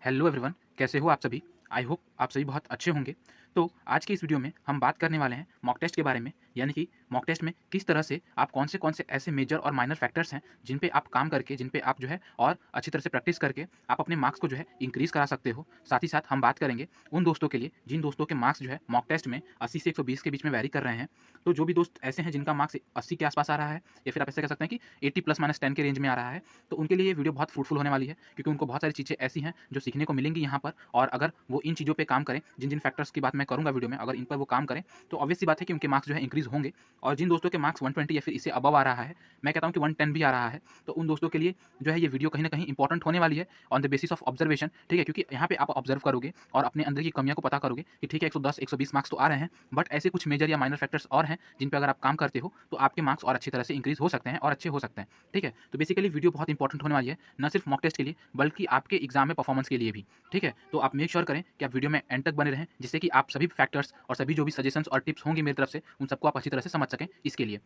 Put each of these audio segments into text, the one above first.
Hello everyone, कैसे हो आप सभी? आई होप आप सभी बहुत अच्छे होंगे। तो आज की इस वीडियो में हम बात करने वाले हैं मॉक टेस्ट के बारे में, यानी कि मॉक टेस्ट में किस तरह से आप कौन से ऐसे मेजर और माइनर फैक्टर्स हैं जिन पे आप काम करके, जिन पे आप जो है और अच्छी तरह से प्रैक्टिस करके आप अपने मार्क्स को जो है इंक्रीज़ करा सकते हो। साथ ही साथ हम बात करेंगे उन दोस्तों के लिए जिन दोस्तों के मार्क्स जो है मॉक टेस्ट में 80 से 120 के बीच में वैरी कर रहे हैं। तो जो भी दोस्त ऐसे हैं जिनका मार्क्स 80 के आस-पास आ रहा है या फिर आप ऐसे कह सकते हैं कि 80 प्लस माइनस 10 के रेंज में आ रहा है, तो उनके लिए ये वीडियो बहुत फ्रूटफुल होने वाली है, क्योंकि उनको बहुत सारी चीज़ें ऐसी हैं जो सीखने को मिलेंगी यहाँ पर। और अगर वो इन चीज़ों पे काम करें, जिन-जिन फैक्टर्स की बात मैं करूँगा वीडियो में, अगर इन पर वो काम करें, तो ऑब्वियस सी बात है कि उनके मार्क्स जो है इंक्रीज़ होंगे। और जिन दोस्तों के मार्क्स 120 या फिर इससे अबव आ रहा है, मैं कहता हूँ कि 110 भी आ रहा है, तो उन दोस्तों के लिए जो है ये वीडियो कहीं न कहीं इंपॉर्टेंट होने वाली है on the basis of observation, ठीक है? क्योंकि यहाँ पे आप ऑब्जर्व करोगे और अपने अंदर की कमियों को पता करोगे कि ठीक है 110, 120 मार्क्स तो आ रहे हैं, बट ऐसे कुछ मेजर या माइनर फैक्टर्स और हैं, जिन पे अगर आप काम करते हो, तो आपके मार्क्स और अच्छी तरह से इंक्रीज़ हो सकते हैं और अच्छे हो सकते हैं, ठीक है? तो बेसिकली वीडियो बहुत इंपॉर्टेंट होने वाली है, ना सिर्फ मॉक टेस्ट के लिए, बल्कि आपके एग्ज़ाम में परफॉर्मेंस के लिए भी, ठीक है? तो आप मेक श्योर करें कि आप वीडियो में एंड तक बने रहें, जिससे कि आप सभी फैक्टर्स और सभी जो भी सजेशंस और टिप्स होंगी मेरी तरफ से, उन सबको आप अच्छी तरह से समझ सकें इसके लिए।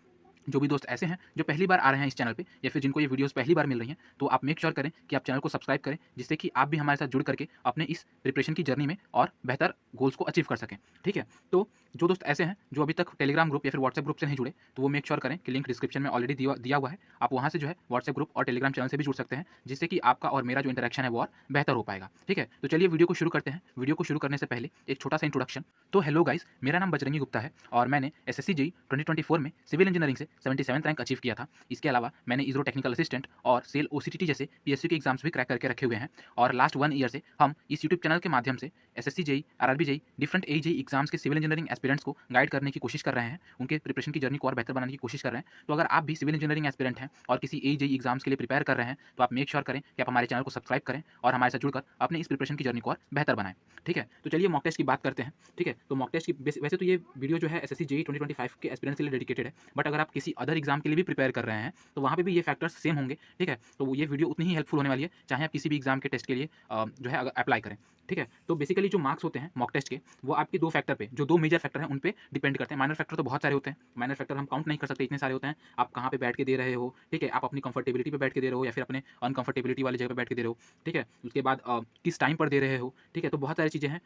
जो भी दोस्त ऐसे हैं जो पहली बार आ रहे हैं इस चैनल पे, या फिर जिनको ये वीडियोस पहली बार मिल रही हैं, तो आप मेक श्योर करें कि आप चैनल को सब्सक्राइब करें, जिससे कि आप भी हमारे साथ जुड़ करके अपने इस प्रिपरेशन की जर्नी में और बेहतर गोल्स को अचीव कर सकें, ठीक है? तो जो दोस्त ऐसे हैं जो अभी तक टेलीग्राम ग्रुप या फिर व्हाट्सएप ग्रुप से नहीं जुड़े, तो वो मेक श्योर करें कि लिंक डिस्क्रिप्शन में ऑलरेडी दिया दिया हुआ है। आप वहाँ से जो है व्हाट्सएप ग्रुप और टेलीग्राम चैनल से भी जुड़ सकते हैं, जिससे कि आपका और मेरा जो इंटरेक्शन है वो और बेहतर हो पाएगा, ठीक है? तो चलिए वीडियो को शुरू करते हैं। वीडियो को शुरू करने से पहले एक छोटा सा इंट्रोडक्शन। तो हेलो गाइस, मेरा नाम बजरंगी गुप्ता है और मैंने एसएससी जेईई 2024 में सिविल इंजीनियरिंग से 77th रैंक अचीव किया था। इसके अलावा मैंने इसरो टेक्निकल असिस्टेंट और सेल ओसीटीटी जैसे पीएसयू के एग्जाम्स भी क्रैक करके रखे हुए हैं। और लास्ट 1 ईयर से हम इस यूट्यूब चैनल के माध्यम से SSC JE, RRB JE, different AE JE exams के सिविल इंजीनियरिंग एस्पिरेंट्स को गाइड करने की कोशिश कर रहे हैं, उनके प्रिपरेशन की जर्नी को और बेहतर बनाने की कोशिश कर रहे हैं। तो अगर आप भी सिविल इंजीनियरिंग एस्पिरेंट हैं और किसी एई जेईई एग्जाम्स के लिए प्रिपेयर कर रहे हैं, तो आप मेक श्योर करें कि आप हमारे चैनल को सब्सक्राइब करें और हमारे साथ जुड़कर अपने इस प्रिपरेशन की जर्नी को और बेहतर बनाएं, ठीक है? तो चलिए मॉक टेस्ट की बात करते हैं, ठीक है? तो मॉक टेस्ट की वैसे तो ये वीडियो जो है एसएससी जेईई 2025 के एस्पिरेंट्स के लिए डेडिकेटेड है, बट अगर आप किसी अदर एग्जाम के लिए भी प्रिपेयर कर रहे हैं, तो वहाँ पे भी ये फैक्टर्स सेम होंगे, ठीक है? तो ये वीडियो उतनी ही हेल्पफुल होने वाली है, चाहे आप किसी भी एग्जाम के टेस्ट के लिए जो है अगर अप्लाई करें, ठीक है? तो बेसिकली जो मार्क्स होते हैं मॉक टेस्ट के, वो आपके 2 फैक्टर पे, जो 2 मेजर फैक्टर हैं, उन पे डिपेंड करते हैं। माइनर फैक्टर तो बहुत सारे होते हैं, माइनर फैक्टर हम काउंट नहीं कर सकते, इतने सारे होते हैं। आप कहाँ पे बैठ के दे रहे हो, ठीक है? आप अपनी कंफर्टेबिलिटी पे बैठ के दे रहे हो या फिर अपने अनकंफर्टेबिलिटी वाली जगह पे बैठ के दे रहे हो, ठीक है? उसके बाद किस टाइम पर दे रहे हो, ठीक है? तो बहुत सारी चीज़ें हैं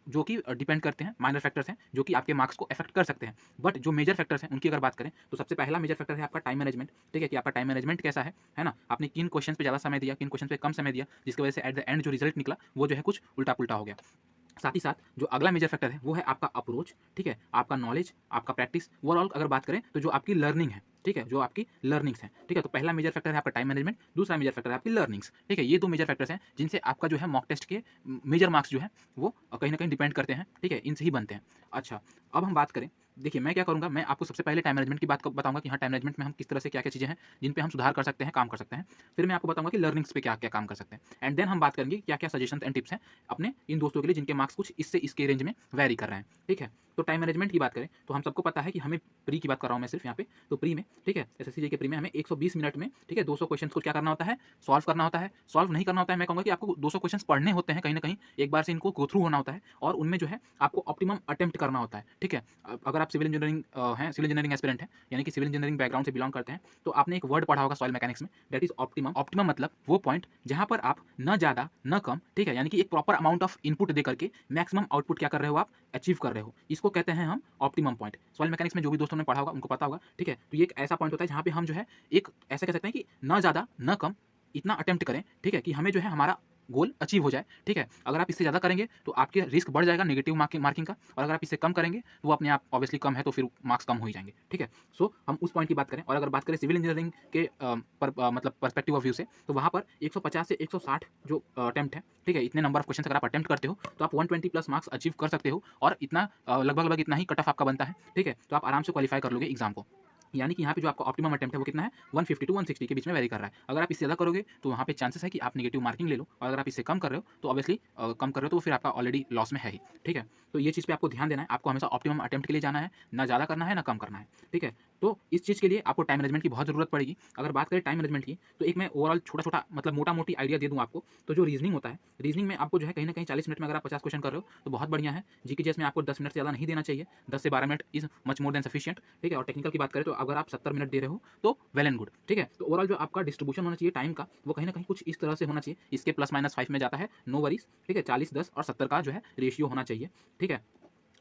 जो कि डिपेंड करते हैं, माइनर फैक्टर्स हैं, जो कि आपके मार्क्स को अफेक्ट कर सकते हैं। बट जो मेजर फैक्टर्स हैं, उनकी अगर बात करें, तो सबसे पहला मेजर फैक्टर है आपका टाइम मैनेजमेंट, ठीक है? कि आपका टाइम मैनेजमेंट कैसा है ना? आपने किन क्वेश्चन पे ज़्यादा समय दिया, किन क्वेश्चन पे कम समय दिया, जिसकी वजह से एट द एंड जो रिजल्ट निकला, वो जो है कुछ उल्टा-पुल्टा हो गया। साथ ही साथ जो अगला मेजर फैक्टर है वो है आपका अप्रोच, ठीक है? आपका नॉलेज, आपका प्रैक्टिस, ओवरऑल अगर बात करें तो जो आपकी लर्निंग है, ठीक है? जो आपकी लर्निंग्स हैं, ठीक है? तो पहला मेजर फैक्टर है आपका टाइम मैनेजमेंट, दूसरा मेजर फैक्टर है आपकी लर्निंग्स, ठीक है? ये 2 मेजर फैक्टर्स हैं जिनसे आपका जो है मॉक टेस्ट के मेजर मार्क्स जो हैं वो कहीं न कहीं डिपेंड करते हैं, ठीक है? इनसे ही बनते हैं। अच्छा, अब हम बात करें, देखिए मैं क्या करूँगा, मैं आपको सबसे पहले टाइम मैनेजमेंट की बात क बताऊँगा कि हाँ, टाइम मैनेजमेंट में हम किस तरह से क्या-क्या चीज़ें हैं जिन पे हम सुधार कर सकते हैं, काम कर सकते हैं। फिर मैं आपको बताऊँगा कि लर्निंग्स पे क्या-क्या काम कर सकते हैं, एंड देन हम बात करेंगे क्या-क्या सजेशंस एंड टिप्स हैं अपने इन दोस्तों के लिए जिनके मार्क्स कुछ इससे इसके रेंज में वैरी कर रहे हैं, ठीक है? तो टाइम मैनेजमेंट की बात करें तो हम सबको पता है कि हमें प्री की बात कर रहा हूँ मैं सिर्फ यहाँ पे, तो प्री में, ठीक है? एसएससी के प्री में हमें 120 मिनट में, ठीक है, 200 क्वेश्चंस को क्या करना होता है, सॉल्व करना होता है। सॉल्व नहीं करना होता है, मैं कहूँगा कि आपको 200 क्वेश्चंस पढ़ने होते हैं कहीं न कहीं, एक बार से इनको गो थ्रू होना होता है और उनमें जो है आपको ऑप्टिमम अटेम्प्ट करना होता है, ठीक है? अगर आप सिविल इंजीनियरिंग हैं, सिविल इंजीनियरिंग एस्पिरेंट हैं, यानी कि सिविल इंजीनियरिंग बैकग्राउंड से बिलॉन्ग करते हैं, तो आपने एक वर्ड पढ़ा होगा सॉइल मैकेनिक्स में, दैट इज़ ऑप्टिमम। ऑप्टिमम मतलब वो पॉइंट जहाँ पर आप ना ज़्यादा, ना कम, ठीक है? यानी कि एक प्रॉपर अमाउंट ऑफ इनपुट दे करके मैक्सिमम आउटपुट क्या कर रहे हो आप, अचीव कर रहे हो। इसको कहते हैं हम ऑप्टिमम पॉइंट। सॉइल मैकेनिक्स में जो भी दोस्तों ने पढ़ा होगा उनको पता होगा, ठीक है? तो ये एक ऐसा पॉइंट होता है जहाँ पे हम जो है एक ऐसा कह सकते हैं कि ना ज़्यादा, ना कम, इतना अटेम्प्ट करें, ठीक है? कि हमें जो है हमारा गोल अचीव हो जाए, ठीक है? अगर आप इससे ज़्यादा करेंगे तो आपके रिस्क बढ़ जाएगा नेगेटिव मार्किंग का, और अगर आप इससे कम करेंगे तो वो अपने आप ऑब्वियसली कम है, तो फिर मार्क्स कम हो ही जाएँगे, ठीक है? सो हम उस पॉइंट की बात करें, और अगर बात करें सिविल इंजीनियरिंग के मतलब पर्सपेक्टिव ऑफ व्यू से, तो वहाँ पर 150 से 160 जो अटेम्प्ट है, ठीक है? इतने नंबर ऑफ क्वेश्चंस अगर आप अटेम्प्ट करते हो तो आप 120 प्लस मार्क्स अचीव कर सकते हो, और इतना लगभग-लगभग इतना ही कट ऑफ आपका बनता है, ठीक है? तो आप आराम से क्वालीफाई कर लोगे एग्ज़ाम को। यानी कि यहाँ पे जो आपका ऑप्टिमम अटेम्प्ट है वो कितना है, 150 टू 160 के बीच में वेरी कर रहा है। अगर आप इससे ज़्यादा करोगे तो वहाँ पे चांसेस है कि आप नेगेटिव मार्किंग ले लो, और अगर आप इससे कम कर रहे हो तो ऑब्वियसली कम कर रहे हो तो फिर आपका ऑलरेडी लॉस में है ही, ठीक है? तो ये चीज़ पे आपको ध्यान देना है, आपको हमेशा ऑप्टिमम अटेम्प्ट के लिए जाना है, ना ज़्यादा करना है, ना कम करना है, ठीक है? तो इस चीज़ के लिए आपको टाइम मैनेजमेंट की बहुत ज़रूरत पड़ेगी। अगर बात करें टाइम मैनेजमेंट की, तो एक मैं ओवरऑल छोटा-छोटा मतलब मोटा-मोटी आइडिया दे दूँ आपको, तो जो रीज़निंग होता है, रीज़निंग में आपको जो है कहीं न कहीं 40 मिनट में अगर आप 50 क्वेश्चन कर रहे हो तो बहुत बढ़िया है। जीके जीएस में आपको 10 मिनट से ज़्यादा नहीं देना चाहिए, 10 से 12 minute is much more than sufficient, ठीक है? और टेक्निकल की बात करें तो अगर आप 70 मिनट दे रहे हो तो वेल एंड गुड, ठीक है। तो ओवरऑल जो आपका डिस्ट्रीब्यूशन होना चाहिए टाइम का, वो कहीं न कहीं कुछ इस तरह से होना चाहिए, इसके प्लस माइनस 5 में जाता है, नो वरीज़, ठीक है। 40, 10 और 70 का जो है रेशियो होना चाहिए, ठीक है।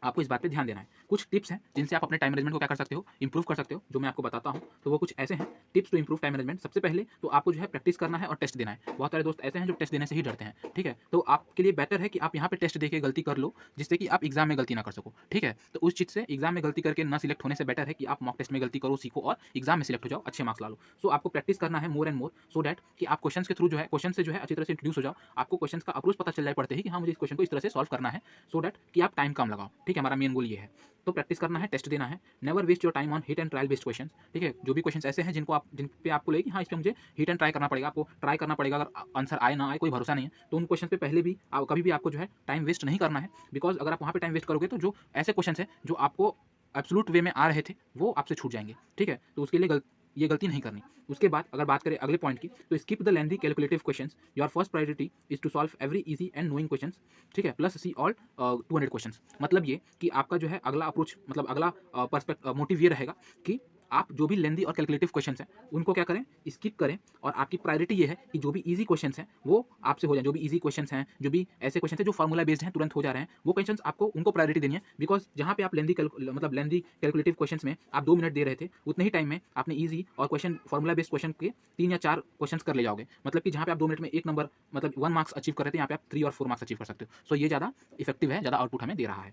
आपको इस बात पे ध्यान देना है। कुछ टिप्स हैं जिनसे आप अपने टाइम मैनेजमेंट को क्या कर सकते हो, इंप्रूव कर सकते हो, जो मैं आपको बताता हूँ। तो वो कुछ ऐसे हैं, tips to improve time management. सबसे पहले तो आपको जो है प्रैक्टिस करना है और टेस्ट देना है। बहुत सारे दोस्त ऐसे हैं जो टेस्ट देने से ही डरते हैं, ठीक है। तो आपके लिए बेटर है कि आप यहाँ पे टेस्ट देके गलती कर लो, जिससे कि आप एग्जाम में गलती ना कर सको, ठीक है। तो उस चीज़ से एग्जाम में गलती करके ना सिलेक्ट होने से बेटर है कि आप मॉक टेस्ट में गलती करो, सीखो और एग्जाम में सिलेक्ट हो जाओ, अच्छे मार्क्स ला लो। सो आपको प्रैक्टिस करना है more and more, so that कि आप क्वेश्चन के थ्रू जो है, क्वेश्चन से जो है अच्छी तरह से इंट्रोड्यूस हो जाओ। आपको क्वेश्चन का अप्रोच पता चल जाए पड़ते ही कि हाँ, मुझे इस क्वेश्चन को इस तरह से सॉल्व करना है, सो दैट कि आप टाइम कम लगाओ, ठीक है। हमारा मेन गोल ये है। तो प्रैक्टिस करना है, टेस्ट देना है। Never waste your time on hit and trial based questions, ठीक है। जो भी क्वेश्चंस ऐसे हैं जिन पे आपको लगे कि हाँ, इस पे मुझे हिट एंड ट्राई करना पड़ेगा, आपको ट्राई करना पड़ेगा, अगर आंसर आए ना आए कोई भरोसा नहीं है, तो उन क्वेश्चन पे पहले भी कभी भी आपको जो है टाइम वेस्ट नहीं करना है। बिकॉज अगर आप वहाँ पे टाइम वेस्ट करोगे तो जो ऐसे क्वेश्चन हैं जो आपको एब्सोल्यूट वे में आ रहे थे वो आपसे छूट जाएंगे, ठीक है। तो उसके लिए ये गलती नहीं करनी। उसके बाद अगर बात करें अगले पॉइंट की, तो skip the lengthy calculative questions. Your first priority is to solve every easy and knowing questions, ठीक है, प्लस सी ऑल 200 क्वेश्चंस। मतलब ये कि आपका जो है अगला अप्रोच, मतलब अगला मोटिव ये रहेगा कि आप जो भी लेंदी और कैलकुलेटिव क्वेश्चंस हैं उनको क्या करें, स्किप करें। और आपकी प्रायोरिटी ये है कि जो भी इजी क्वेश्चंस हैं वो आपसे हो जाए। जो भी इजी क्वेश्चंस हैं, जो भी ऐसे क्वेश्चन हैं जो फार्मूला बेस्ड हैं, तुरंत हो जा रहे हैं, वो क्वेश्चंस आपको उनको प्रायोरिटी देनी है। बिकॉज जहाँ पे आप लेंदी कैलकुलेटिव क्वेश्चंस में आप 2 मिनट दे रहे थे, उतने ही टाइम में आपने ईजी और क्वेश्चन फार्मूला बेस्ड क्वेश्चन के 3 या 4 क्वेश्चंस कर ले जाओगे। मतलब कि जहाँ पे आप 2 मिनट में 1 नंबर, मतलब 1 मार्क्स अचीव कर रहे थे, यहाँ पे आप 3 और 4 मार्क्स अचीव कर सकते हो। सो ये ज़्यादा इफेक्टिव है, ज़्यादा आउटपुट हमें दे रहा है।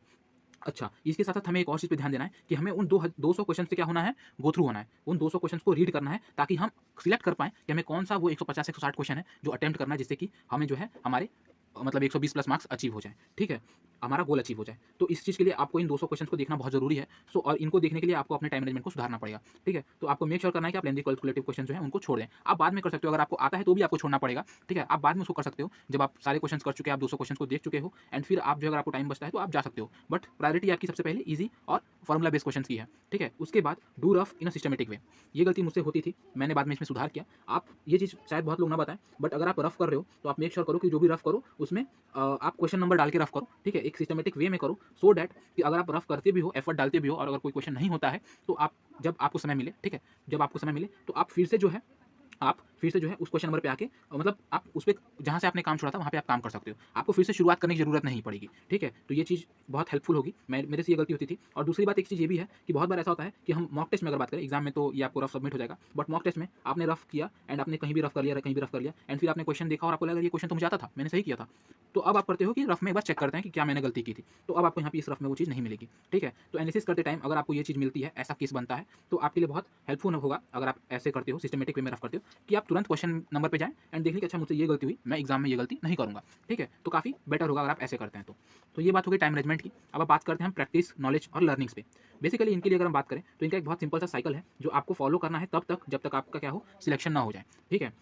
अच्छा, इसके साथ-साथ हमें एक और चीज़ पे ध्यान देना है कि हमें उन 200 क्वेश्चन से क्या होना है, गो थ्रू होना है। उन 200 क्वेश्चंस को रीड करना है, ताकि हम सिलेक्ट कर पाएँ कि हमें कौन-सा वो 150-160 क्वेश्चन है जो अटेम्प्ट करना है, जिससे कि हमें जो है हमारे मतलब 120 प्लस मार्क्स अचीव हो जाएँ, ठीक है? हमारा गोल अचीव हो जाए। तो इस चीज़ के लिए आपको इन 200 क्वेश्चंस को देखना बहुत ज़रूरी है। सो और इनको देखने के लिए आपको अपने टाइम मैनेजमेंट को सुधारना पड़ेगा, ठीक है? तो आपको मेक श्योर करना है कि आप लेंथी कैलकुलेटिव क्वेश्चन जो है उनको छोड़ दें। आप बाद में कर सकते हो, अगर आपको आता है तो भी आपको छोड़ना पड़ेगा, ठीक है? आप बाद में उसको कर सकते हो, जब आप सारे क्वेश्चंस कर चुके हैं, आप 200 क्वेश्चंस को देख चुके हो, एंड फिर आप जो, अगर आपको टाइम बचता है तो आप जा सकते हो। बट प्रायोरिटी आपकी सबसे पहले ईज़ी और फॉर्मूला बेस्ड क्वेश्चंस की है, ठीक है? उसके बाद do rough in a systematic way. ये गलती मुझसे होती थी, मैंने बाद में इसमें सुधार किया। आप ये चीज़ शायद बहुत लोग ना बताएँ, बट अगर आप रफ कर रहे हो तो आप मेक श्योर करो कि जो भी रफ करो उसमें आप क्वेश्चन नंबर डाल के रफ करो, ठीक है? एक सिस्टमैटिक वे में करो, सो दैट कि अगर आप रफ करते भी हो, एफर्ट डालते भी हो, और अगर कोई क्वेश्चन नहीं होता है, तो आप जब आपको समय मिले, ठीक है? जब आपको समय मिले तो आप फिर से जो है उस क्वेश्चन नंबर पे आके मतलब आप उस पे जहाँ से आपने काम छोड़ा था वहाँ पे आप काम कर सकते हो। आपको फिर से शुरुआत करने की ज़रूरत नहीं पड़ेगी, ठीक है? तो ये चीज़ बहुत हेल्पफुल होगी। मेरे से ये गलती होती थी। और दूसरी बात, एक चीज़ ये भी है कि बहुत बार ऐसा होता है कि हम मॉक टेस्ट में अगर बात करें, एग्ज़ाम में तो ये आपको रफ सबमिट हो जाएगा, बट मॉक टेस्ट में आपने रफ किया एंड आपने कहीं भी रफ कर लिया, कहीं भी रफ कर लिया, एंड फिर आपने क्वेश्चन देखा और आपको लगा ये क्वेश्चन तो मुझे आता था, मैंने सही किया था। तो अब आप करते हो कि रफ में एक बार चेक करते हैं कि क्या मैंने गलती की थी। तो अब आपको यहाँ पे इस रफ में वो चीज़ नहीं मिलेगी, ठीक है? तो एनालिसिस करते टाइम अगर आपको ये चीज़ मिलती है, ऐसा केस बनता है, तो आपके लिए बहुत हेल्पफुल होगा अगर आप ऐसे करते हो, सिस्टमैटिक वे में रफ करते हो, कि आप तुरंत क्वेश्चन नंबर पे जाएँ एंड देख लें कि अच्छा मुझसे ये गलती हुई, मैं एग्जाम में ये गलती नहीं करूँगा, ठीक है? तो काफ़ी बेटर होगा अगर आप ऐसे करते हैं तो। तो ये बात हो गई टाइम मैनेजमेंट की। अब आप बात करते हैं हम प्रैक्टिस, नॉलेज और लर्निंग्स पे। बेसिकली इनके लिए अगर हम बात करें तो इनका एक बहुत सिंपल सा साइकिल है जो आपको फॉलो करना है तब तक जब तक आपका क्या हो, सिलेक्शन ना हो जाए, ठीक है?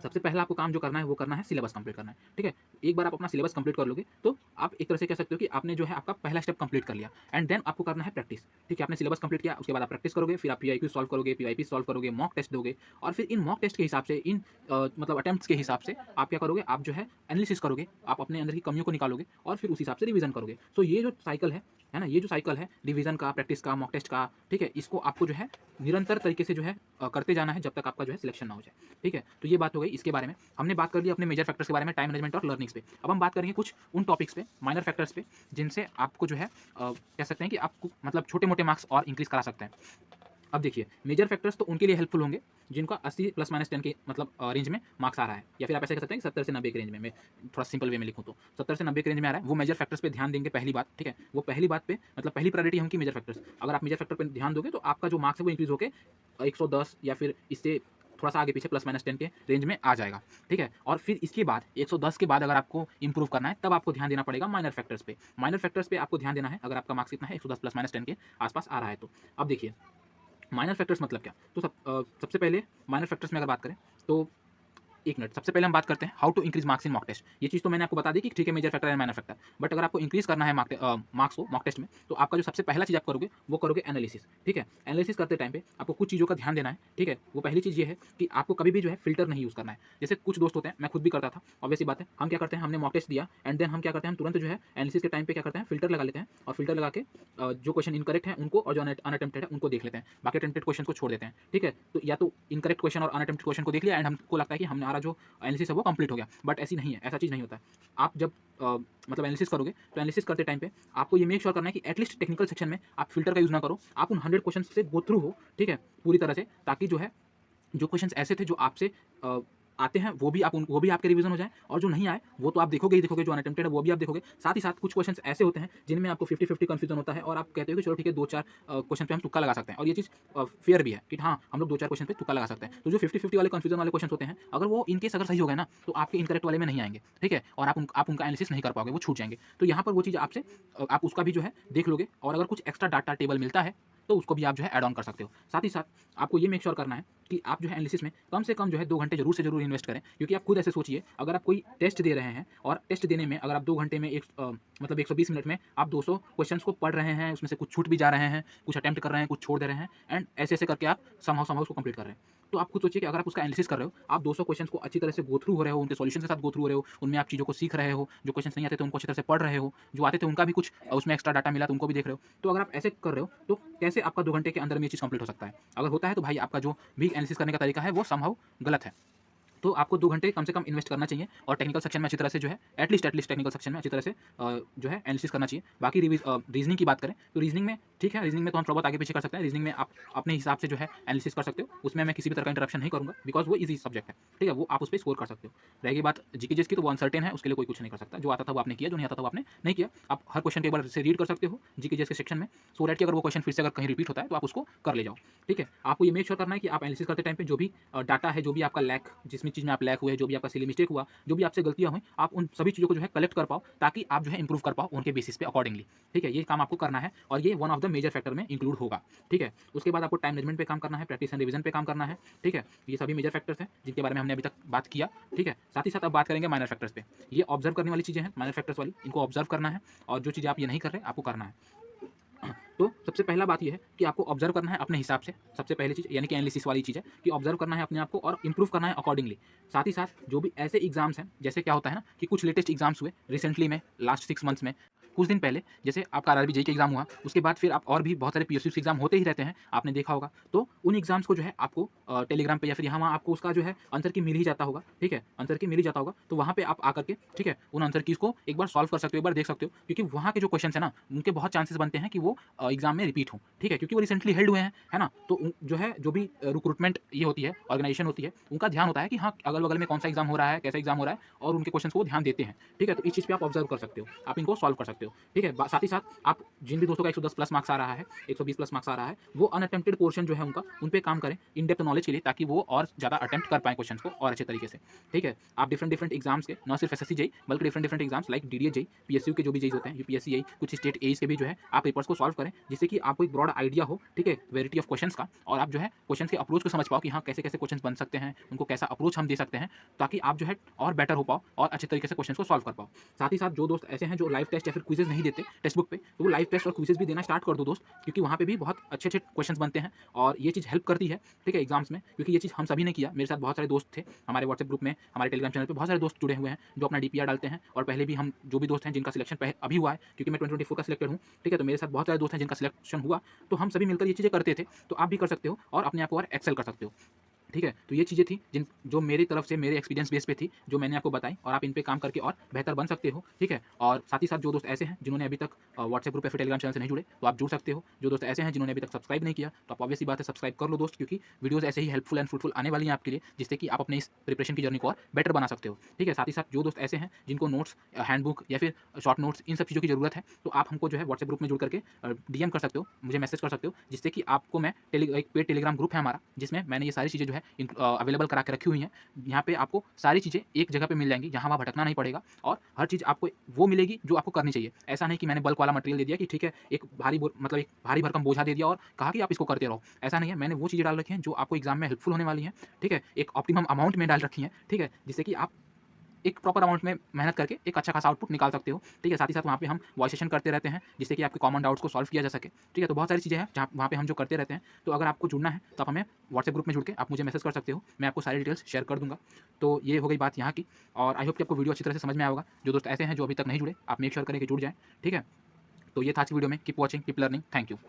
सबसे पहला आपको काम जो करना है वो करना है, सिलेबस कंप्लीट करना है, ठीक है? एक बार आप अपना सिलेबस कंप्लीट कर लोगे तो आप एक तरह से कह सकते हो कि आपने जो है आपका पहला स्टेप कंप्लीट कर लिया, एंड देन आपको करना है प्रैक्टिस, ठीक है? आपने सिलेबस कंप्लीट किया, उसके बाद आप प्रैक्टिस करोगे, फिर आप पीआईक्यू सॉल्व करोगे, पीवाईपी सॉल्व करोगे, मॉक टेस्ट दोगे, और फिर इन मॉक टेस्ट के हिसाब से, इन मतलब अटेम्प्ट्स के हिसाब से आप क्या करोगे, आप जो है एनालिसिस करोगे, आप अपने अंदर की कमियों को निकालोगे और फिर उस हिसाब से रिवीजन करोगे। सो ये जो साइकिल है ना, ये जो साइकिल है रिवीजन का, प्रैक्टिस का, मॉक टेस्ट का, ठीक है? इसको आपको जो है निरंतर तरीके से जो है करते जाना है जब तक आपका जो है सिलेक्शन ना हो जाए, ठीक है? तो ये बात हो गई इसके बारे में। हमने बात कर ली अपने मेजर फैक्टर्स के बारे में, टाइम मैनेजमेंट और लर्निंग्स पे। अब हम बात करेंगे कुछ उन टॉपिक्स पे, माइनर फैक्टर्स पे, जिनसे आपको जो है कह सकते हैं कि आपको मतलब छोटे-मोटे मार्क्स और इंक्रीज़ करा सकते हैं। अब देखिए, मेजर फैक्टर्स तो उनके लिए हेल्पफुल होंगे जिनका 80 प्लस माइनस 10 के मतलब रेंज में मार्क्स आ रहा है, या फिर आप ऐसे कह सकते हैं कि 70 से 90 के रेंज में। मैं थोड़ा सिंपल वे में लिखूँ तो 70 से 90 के रेंज में आ रहा है, वो मेजर फैक्टर्स पे ध्यान देंगे, पहली बात, ठीक है? वो पहली बात पे मतलब पहली प्रायोरिटी है उनकी मेजर फैक्टर्स। अगर आप मेजर फैक्टर पे ध्यान दोगे तो आपका जो मार्क्स है वो इंक्रीज़ होके 110 या फिर इससे थोड़ा-सा आगे-पीछे प्लस माइनस 10 के रेंज में आ जाएगा, ठीक है? और फिर इसके बाद 110 के बाद अगर आपको इम्प्रूव करना है, तब आपको ध्यान देना पड़ेगा माइनर फैक्टर्स पे। माइनर फैक्टर्स पे आपको ध्यान देना है अगर आपका मार्क्स कितना है, 110 प्लस माइनस 10 के आस-पास आ रहा है तो। अब देखिए, माइनर फैक्टर्स मतलब क्या? तो सबसे पहले माइनर फैक्टर्स में अगर बात करें तो एक मिनट, सबसे पहले हम बात करते हैं how to increase marks in mock test. ये चीज़ तो मैंने आपको बता दी कि ठीक है, major factor and minor factor. But अगर आपको इंक्रीज करना है मार्क्स को मॉक टेस्ट में, तो आपका जो सबसे पहला चीज़ आप करोगे वो करोगे एनालिसिस। ठीक है, एनालिसिस करते टाइम पे आपको कुछ चीज़ों का ध्यान देना है। ठीक है, वो पहली चीज़ ये है कि आपको कभी भी जो है फिल्टर नहीं यूज़ करना है। जैसे कुछ दोस्त होते हैं, मैं खुद भी करता था, ऑब्वियस सी बात है। हम क्या करते हैं, हमने मॉक टेस्ट दिया एंड देन हम क्या करते हैं, हम तुरंत जो है एनालिसिस के टाइम पे क्या करते हैं, फिल्टर लगा लेते हैं और फिल्टर लगा के जो क्वेश्चन इनकरेक्ट है उनको और जो अनअटेम्प्टेड है उनको देख लेते हैं, बाकी अटेम्प्टेड क्वेश्चन को छोड़ देते हैं। ठीक है, तो या तो इनकरेक्ट क्वेश्चन और अनअटेम्प्टेड क्वेश्चन को देख लिया एंड हमको लगता है कि हमारा जो एनालिसिस है वो कंप्लीट हो गया, बट ऐसी नहीं है, ऐसा चीज़ नहीं होता है। आप जब मतलब एनालिसिस करोगे तो एनालिसिस करते टाइम पे आपको ये मेक श्योर करना है कि एटलीस्ट टेक्निकल सेक्शन में आप फिल्टर का यूज़ ना करो, आप उन 100 क्वेश्चन से गो थ्रू हो। ठीक है, पूरी तरह से, ताकि जो है जो क्वेश्चंस ऐसे थे जो आपसे आते हैं वो भी आपके रिवीजन हो जाए, और जो नहीं आए वो तो आप देखोगे ही देखोगे, जो अनअटेम्प्टेड है वो भी आप देखोगे। साथ ही साथ कुछ क्वेश्चंस ऐसे होते हैं जिनमें आपको 50-50 कंफ्यूजन होता है और आप कहते हो कि चलो ठीक है, 2-4 क्वेश्चन पे हम तुक्का लगा सकते हैं, और ये चीज़ फेयर भी है कि हाँ, हम लोग 2-4 क्वेश्चन पे तुक्का लगा सकते हैं। तो जो 50-50 वाले कंफ्यूजन वाले क्वेश्चन होते हैं, अगर वो इन केस अगर सही हो गए ना, तो आपके इनकरेक्ट वाले में नहीं आएंगे। ठीक है, और आप उनका एनालिसिस नहीं कर पाओगे, वो छूट जाएंगे। तो यहाँ पर वो चीज़ आपसे आप उसका भी जो है देख लोगे, और अगर कुछ एक्स्ट्रा डाटा टेबल मिलता है तो उसको भी आप जो है ऐड ऑन कर सकते हो। साथ ही साथ आपको ये मेक श्योर करना है कि आप जो है एनालिसिस में कम से कम जो है 2 घंटे ज़रूर से ज़रूर इन्वेस्ट करें, क्योंकि आप खुद ऐसे सोचिए, अगर आप कोई टेस्ट दे रहे हैं और टेस्ट देने में अगर आप 2 घंटे में मतलब 120 मिनट में आप 200 क्वेश्चंस को पढ़ रहे हैं, उसमें से कुछ छूट भी जा रहे हैं, कुछ अटेम्प्ट कर रहे हैं, कुछ छोड़ दे रहे हैं, एंड ऐसे-ऐसे करके आप समहाउ उसको कंप्लीट कर रहे हैं। तो आप खुद सोचिए कि अगर आप उसका एनालिसिस कर रहे हो, आप 200 क्वेश्चंस को अच्छी तरह से गो थ्रू हो रहे हो, उनके सॉल्यूशन के साथ गो थ्रू हो रहे हो, उनमें आप चीज़ों को सीख रहे हो, जो क्वेश्चंस नहीं आते थे उनको अच्छी तरह से पढ़ रहे हो, जो आते थे उनका भी कुछ उसमें एक्स्ट्रा डाटा मिला तो उनको भी देख रहे हो। तो अगर आप ऐसे कर रहे हो, तो कैसे आपका 2 घंटे के अंदर में ये चीज़ कंप्लीट हो सकता है? अगर होता है तो भाई आपका जो भी एनालिसिस करने का तरीका है वो समहाउ गलत है। तो आपको 2 घंटे कम से कम इन्वेस्ट करना चाहिए, और टेक्निकल सेक्शन में अच्छी तरह से जो है एटलीस्ट टेक्निकल सेक्शन में अच्छी तरह से जो है एनालिसिस करना चाहिए। बाकी रीज़निंग की बात करें तो रीज़निंग में ठीक है, रीज़निंग में तो हम थोड़ा बहुत आगे-पीछे कर सकते हैं। रीज़निंग में आप अपने हिसाब से जो है एनालिसिस कर सकते हो। उसमें मैं किसी भी तरह का इंटरप्शन नहीं करूँगा, बिकॉज़ वो ईज़ी सब्जेक्ट है। ठीक है, वो आप उसपे स्कोर कर सकते हो। रहेगी बात जीके-जीएस की, तो वो अनसर्टेन है, उसके लिए कोई कुछ नहीं कर सकता। जो आता था वो आपने किया, जो नहीं आता था वो आपने नहीं किया। आप हर क्वेश्चन को एक बार से रीड कर सकते हो जीके-जीएस के सेक्शन में, सो दैट कि अगर वो क्वेश्चन फिर से अगर कहीं रिपीट होता है तो आप उसको कर ले जाओ। ठीक है, आपको ये मेक श्योर करना है कि आप एनालिसिस करते टाइम पे जो भी डाटा है, जो भी आपका लैक, जिसमें चीज़ में आप लैक हुए, जो भी आपका सिली मिस्टेक हुआ, जो भी आपसे गलतियाँ हुई, आप उन सभी चीज़ों को जो है कलेक्ट कर पाओ, ताकि आप जो है इंप्रूव कर पाओ उनके बेसिस पे अकॉर्डिंगली। ठीक है, ये काम आपको करना है, और ये one of the major factor में इंक्लूड होगा। ठीक है, उसके बाद आपको टाइम मैनेजमेंट पे काम करना है, प्रैक्टिस एंड रिवीजन पे काम करना है। ठीक है, ये सभी मेजर फैक्टर्स हैं जिनके बारे में हमने अभी तक बात किया। ठीक है, साथ ही साथ अब बात करेंगे माइनर फैक्टर्स पे। ये ऑब्जर्व करने वाली चीज़ें हैं, माइनर फैक्टर्स वाली, इनको ऑब्जर्व करना है, और जो चीज़ें आप ये नहीं कर रहे आपको करना है। तो सबसे पहला बात ये है कि आपको ऑब्जर्व करना है अपने हिसाब से, सबसे पहली चीज़, यानी कि एनालिसिस वाली चीज़ है कि ऑब्जर्व करना है अपने आप को और इंप्रूव करना है अकॉर्डिंगली। साथ ही साथ जो भी ऐसे एग्जाम्स हैं, जैसे क्या होता है ना कि कुछ लेटेस्ट एग्जाम्स हुए रिसेंटली में, लास्ट 6 मंथ्स में, कुछ दिन पहले, जैसे आपका आरआरबी जेईई का एग्जाम हुआ, उसके बाद फिर आप और भी बहुत सारे पीएसयू एग्जाम होते ही रहते हैं, आपने देखा होगा। तो उन एग्जाम्स को जो है आपको टेलीग्राम पे या फिर यहाँ वहाँ आपको उसका जो है आंसर की मिल ही जाता होगा। ठीक है, आंसर की मिल ही जाता होगा, तो वहाँ पे आप आकर के ठीक है, उन आंसर कीज़ को एक बार सॉल्व कर सकते हो, एक बार देख सकते हो, क्योंकि वहाँ के जो क्वेश्चन है ना, उनके बहुत चांसेस बनते हैं कि वो एग्जाम में रिपीट हों। ठीक है, क्योंकि वो रिसेंटली हेल्ड हुए हैं, है ना? तो जो है, जो भी रिक्रूटमेंट ये होती है, ऑर्गेनाइजेशन होती है, उनका ध्यान होता है कि हाँ, अगल-बगल में कौन-सा एग्जाम हो रहा है, कैसा एग्जाम हो रहा है, और उनके क्वेश्चंस को वो ध्यान देते हैं। ठीक है, तो इस चीज़ पे आप ऑब्जर्व कर सकते हो, आप इनको सॉल्व कर सकते हो। ठीक है, साथ ही साथ आप जिन भी दोस्तों का 110 प्लस मार्क्स आ रहा है, 120 प्लस मार्क्स आ रहा है, वो अनअटेम्प्टेड पोर्शन जो है उनका, उन पे काम करें इन डेप्थ नॉलेज के लिए, ताकि वो और ज़्यादा अटेम्प्ट कर पाएँ क्वेश्चंस को और अच्छे तरीके से। ठीक है, आप डिफरेंट एग्जाम्स के, न सिर्फ एसएससी जेईई, बल्कि different exams like DDA JEE, PSU के जो भी जेईई होते हैं, यूपीएससी जेईई, कुछ स्टेट एईस के भी जो है आप पेपर्स को सॉल्व करें, जिससे कि आपको एक ब्रॉड आइडिया हो। ठीक है, वेराइटी ऑफ क्वेश्चंस का, और आप जो है क्वेश्चंस के अप्रोच को समझ पाओ कि हाँ, कैसे-कैसे क्वेश्चंस बन सकते हैं, उनको कैसा अप्रोच हम दे सकते हैं, ताकि आप जो है और बेटर हो पाओ और अच्छे तरीके से क्वेश्चंस को सॉल्व कर पाओ। साथ ही साथ जो दोस्त ऐसे हैं जो लाइव टेस्ट या फिर क्विज़ेज़ नहीं देते टेक्स्ट बुक पे, तो वो लाइव टेस्ट और क्विज़ेज़ भी देना स्टार्ट कर दो दोस्त, क्योंकि वहाँ पे भी बहुत अच्छे-अच्छे क्वेश्चंस बनते हैं, और ये चीज़ हेल्प करती है। ठीक है, एग्जाम्स में, क्योंकि ये चीज़ हम सभी ने किया। मेरे साथ बहुत सारे दोस्त थे, हमारे व्हाट्सएप ग्रुप में, हमारे टेलीग्राम चैनल पे बहुत सारे दोस्त जुड़े हुए हैं जो अपना डीपीआर डालते हैं, और पहले भी हम जो भी दोस्त हैं जिनका सिलेक्शन अभी हुआ है, क्योंकि मैं 2024 का सिलेक्टेड हूँ। ठीक है, तो मेरे साथ बहुत सारे दोस्त हैं जिनका सिलेक्शन हुआ, तो हम सभी मिलकर ये चीज़ें करते थे, तो आप भी कर सकते हो और अपने आप को और एक्सेल कर सकते हो। ठीक है, तो ये चीज़ें थी जो मेरी तरफ से मेरे एक्सपीरियंस बेस पे थी, जो मैंने आपको बताई, और आप इन पे काम करके और बेहतर बन सकते हो। ठीक है, और साथ ही साथ जो दोस्त ऐसे हैं जिन्होंने अभी तक व्हाट्सएप ग्रुप या फिर टेलीग्राम चैनल से नहीं जुड़े, तो आप जुड़ सकते हो। जो दोस्त ऐसे हैं जिन्होंने अभी तक सब्सक्राइब नहीं किया, तो आप ऑब्वियस सी बात है सब्सक्राइब कर लो दोस्त, क्योंकि वीडियोज़ ऐसे ही हेल्पफुल एंड फ्रूटफुल आने वाली हैं आपके लिए, जिससे कि आप अपने इस प्रिपरेशन की जर्नी को और बेटर बना सकते हो। ठीक है, साथ ही साथ जो दोस्त ऐसे हैं जिनको नोट्स, हैंडबुक या फिर शॉर्ट नोट्स, इन सब चीज़ों की ज़रूरत है, तो आप हमको जो है व्हाट्सएप ग्रुप में जुड़ करके डीएम कर सकते हो, मुझे मैसेज कर सकते हो, जिससे कि आपको मैं एक पेड टेलीग्राम ग्रुप है हमारा, जिसमें मैंने ये सारी चीज़ें जो है है अवेलेबल करा के रखी हुई हैं। यहाँ पे आपको सारी चीज़ें एक जगह पे मिल जाएँगी, जहाँ वहाँ भटकना नहीं पड़ेगा और हर चीज़ आपको वो मिलेगी जो आपको करनी चाहिए। ऐसा नहीं कि मैंने बल्क वाला मटेरियल दे दिया कि ठीक है, एक एक भारी भरकम बोझा दे दिया और कहा कि आप इसको करते रहो। ऐसा नहीं है, मैंने वो चीज़ें डाल रखी हैं जो आपको एग्ज़ाम में हेल्पफुल होने वाली हैं, ठीक है? एक ऑप्टिमम अमाउंट में डाल रखी हैं, ठीक है? जिससे कि आप एक प्रॉपर अमाउंट में मेहनत करके एक अच्छा खासा आउटपुट निकाल सकते हो, ठीक है? साथ ही साथ वहाँ पे हम वॉइस सेशन करते रहते हैं, जिससे कि आपके कॉमन डाउट्स को सॉल्व किया जा सके, ठीक है? तो बहुत सारी चीज़ें हैं जहाँ वहाँ पे हम जो करते रहते हैं। तो अगर आपको जुड़ना है तो आप हमें व्हाट्सएप ग्रुप में जुड़ के आप मुझे मैसेज कर सकते हो, मैं आपको सारी डिटेल्स शेयर कर दूँगा। तो ये हो गई बात यहाँ की और आई होप कि आपको वीडियो अच्छी तरह से समझ में आया होगा। जो दोस्त ऐसे हैं जो अभी तक नहीं जुड़े, आप मेक श्योर करें कि जुड़ जाएँ, ठीक है? तो ये था आज की वीडियो में। Keep watching, keep learning. Thank you.